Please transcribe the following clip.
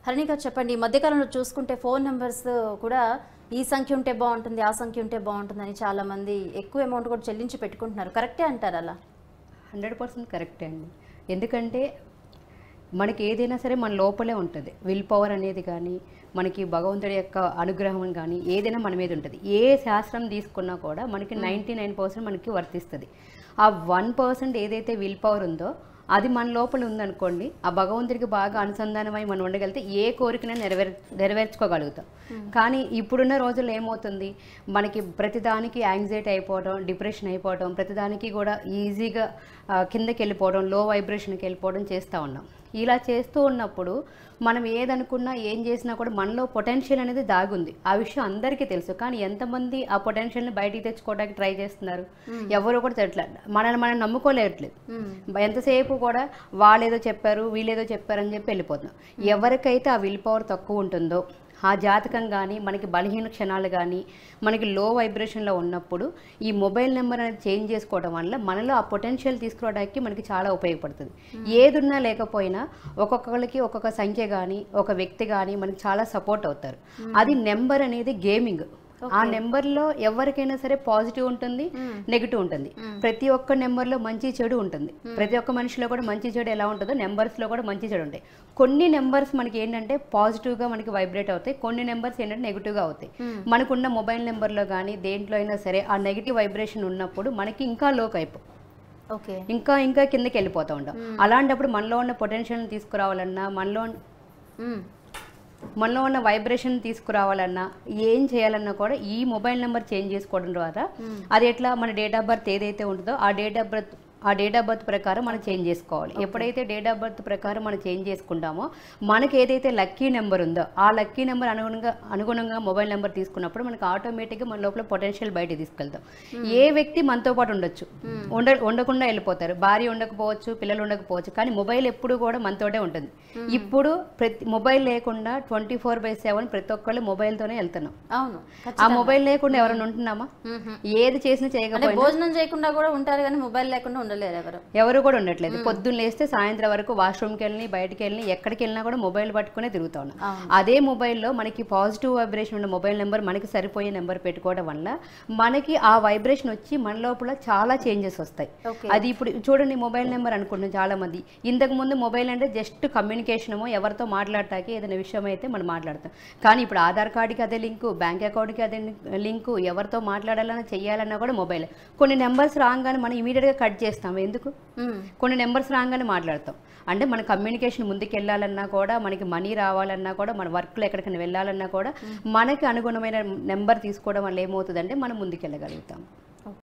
హరిణి గారు చెప్పండి, ఈ మధ్యకాలంలో చూసుకుంటే ఫోన్ నెంబర్స్ కూడా ఈ సంఖ్య ఉంటే బాగుంటుంది, ఆ సంఖ్య ఉంటే బాగుంటుందని చాలామంది ఎక్కువ అమౌంట్ కూడా చెల్లించి పెట్టుకుంటున్నారు. కరెక్టే అంటారు అలా? 100% కరెక్టే అండి. ఎందుకంటే మనకి ఏదైనా సరే మన లోపలే ఉంటుంది. విల్ పవర్ అనేది కానీ, మనకి భగవంతుడి యొక్క అనుగ్రహం కానీ ఏదైనా మన మీద ఉంటుంది. ఏ శాస్త్రం తీసుకున్నా కూడా మనకి 99% మనకి వర్తిస్తుంది. ఆ 1% ఏదైతే విల్ పవర్ ఉందో అది మన లోపల ఉందనుకోండి, ఆ భగవంతుడికి బాగా అనుసంధానమై మనం ఉండగలిగితే ఏ కోరికనైనా నెరవేర్చుకోగలుగుతాం. కానీ ఇప్పుడున్న రోజుల్లో ఏమవుతుంది, మనకి ప్రతిదానికి యాంగ్జైటీ అయిపోవడం, డిప్రెషన్ అయిపోవడం, ప్రతిదానికి కూడా ఈజీగా కిందకి వెళ్ళిపోవడం, లో వైబ్రేషన్కి వెళ్ళిపోవడం చేస్తూ ఉన్నాం. ఇలా చేస్తూ ఉన్నప్పుడు మనం ఏదనుకున్నా ఏం చేసినా కూడా మనలో పొటెన్షియల్ అనేది దాగుంది. ఆ విషయం అందరికీ తెలుసు. కానీ ఎంతమంది ఆ పొటెన్షియల్ని బయటికి తెచ్చుకోవడానికి ట్రై చేస్తున్నారు? ఎవరు కూడా తెట్లేదు. మనం నమ్ముకోలేట్లేదు. ఎంతసేపు కూడా వాళ్ళేదో చెప్పారు, వీళ్ళేదో చెప్పారు అని చెప్పి వెళ్ళిపోతున్నాం. ఎవరికైతే ఆ విల్ పవర్ తక్కువ ఉంటుందో, ఆ జాతకం కానీ, మనకి బలహీన క్షణాలు కానీ, మనకి లో వైబ్రేషన్లో ఉన్నప్పుడు ఈ మొబైల్ నెంబర్ అనేది చేంజ్ చేసుకోవడం వల్ల మనలో ఆ పొటెన్షియల్ తీసుకురావడానికి మనకి చాలా ఉపయోగపడుతుంది. ఏదున్నా లేకపోయినా ఒక్కొక్కరికి ఒక్కొక్క సంఖ్య కానీ, ఒక వ్యక్తి కానీ మనకి చాలా సపోర్ట్ అవుతారు. అది నెంబర్ అనేది గేమింగ్. ఆ నెంబర్లో ఎవరికైనా సరే పాజిటివ్ ఉంటుంది, నెగిటివ్ ఉంటుంది. ప్రతి ఒక్క నెంబర్లో మంచి చెడు ఉంటుంది. ప్రతి ఒక్క మనిషిలో కూడా మంచి చెడు ఎలా ఉంటుందో నెంబర్స్లో కూడా మంచి చెడు ఉంటాయి. కొన్ని నెంబర్స్ మనకి ఏంటంటే పాజిటివ్గా మనకి వైబ్రేట్ అవుతాయి, కొన్ని నెంబర్స్ ఏంటంటే నెగిటివ్గా అవుతాయి. మనకున్న మొబైల్ నెంబర్లో కానీ దేంట్లో అయినా సరే ఆ నెగిటివ్ వైబ్రేషన్ ఉన్నప్పుడు మనకి ఇంకా లోకి అయిపోయి ఇంకా ఇంకా కిందకి వెళ్ళిపోతూ ఉంటాం. అలాంటప్పుడు మనలో ఉన్న పొటెన్షియల్ని తీసుకురావాలన్నా, మనలో ఉన్న వైబ్రేషన్ తీసుకురావాలన్నా, ఏం చేయాలన్నా కూడా ఈ మొబైల్ నెంబర్ చేంజ్ చేసుకోవడం ద్వారా అది ఎట్లా మన డేట్ ఆఫ్ బర్త్ ఏదైతే ఉంటుందో ఆ డేట్ ఆఫ్ బర్త్ ప్రకారం మనం చేంజ్ చేసుకోవాలి. ఎప్పుడైతే డేట్ ఆఫ్ బర్త్ ప్రకారం మనం చేంజ్ చేసుకుంటామో మనకి ఏదైతే లక్కీ నెంబర్ ఉందో ఆ లక్కీ నెంబర్ అనుగుణంగా మొబైల్ నెంబర్ తీసుకున్నప్పుడు మనకి ఆటోమేటిక్గా మన లోపల పొటెన్షియల్ బయట తీసుకెళ్తాం. ఏ వ్యక్తి మనతో పాటు ఉండొచ్చు, ఉండకుండా వెళ్ళిపోతారు. భార్య ఉండకపోవచ్చు, పిల్లలు ఉండకపోవచ్చు, కానీ మొబైల్ ఎప్పుడు కూడా మనతోటే ఉంటుంది. ఇప్పుడు మొబైల్ లేకుండా 24/7 ప్రతి ఒక్కళ్ళు మొబైల్తోనే వెళ్తున్నాం. అవును. ఆ మొబైల్ లేకుండా ఎవరైనా ఉంటున్నామా? ఏది చేసినా చేయకపోయినా, భోజనం చేయకుండా కూడా ఉంటారు కానీ మొబైల్ లేకుండా ఎవరు కూడా ఉండట్లేదు. పొద్దున్న లేస్తే సాయంత్రం వరకు వాష్రూమ్కి వెళ్ళి, బయటకు వెళ్ళి, ఎక్కడికి వెళ్ళినా కూడా మొబైల్ పట్టుకునే తిరుగుతా ఉన్నాం. అదే మొబైల్లో మనకి పాజిటివ్ వైబ్రేషన్ ఉన్న మొబైల్ నెంబర్, మనకి సరిపోయే నెంబర్ పెట్టుకోవడం వల్ల మనకి ఆ వైబ్రేషన్ వచ్చి మన లోపల చాలా చేంజెస్ వస్తాయి. అది ఇప్పుడు చూడండి, మొబైల్ నెంబర్ అనుకుంటున్నాం చాలా మంది. ఇంతకు ముందు మొబైల్ అంటే జస్ట్ కమ్యూనికేషనమో, ఎవరితో మాట్లాడటానికి ఏదైనా విషయం అయితే మనం మాట్లాడతాం. కానీ ఇప్పుడు ఆధార్ కార్డుకి అదే లింకు, బ్యాంక్ అకౌంట్కి అదే లింకు, ఎవరితో మాట్లాడాలన్నా చెయ్యాలన్నా కూడా మొబైల్. కొన్ని నెంబర్స్ రాగానే మనం ఇమీడియట్గా కట్ చేస్తాం. ఎందుకు? కొన్ని నెంబర్స్ రాగానే మాట్లాడతాం. అంటే మన కమ్యూనికేషన్ ముందుకు వెళ్ళాలన్నా కూడా, మనకి మనీ రావాలన్నా కూడా, మన వర్క్లో ఎక్కడికైనా వెళ్ళాలన్నా కూడా మనకి అనుగుణమైన నెంబర్ తీసుకోవడం వల్ల ఏమవుతుందంటే మనం ముందుకు వెళ్ళగలుగుతాం.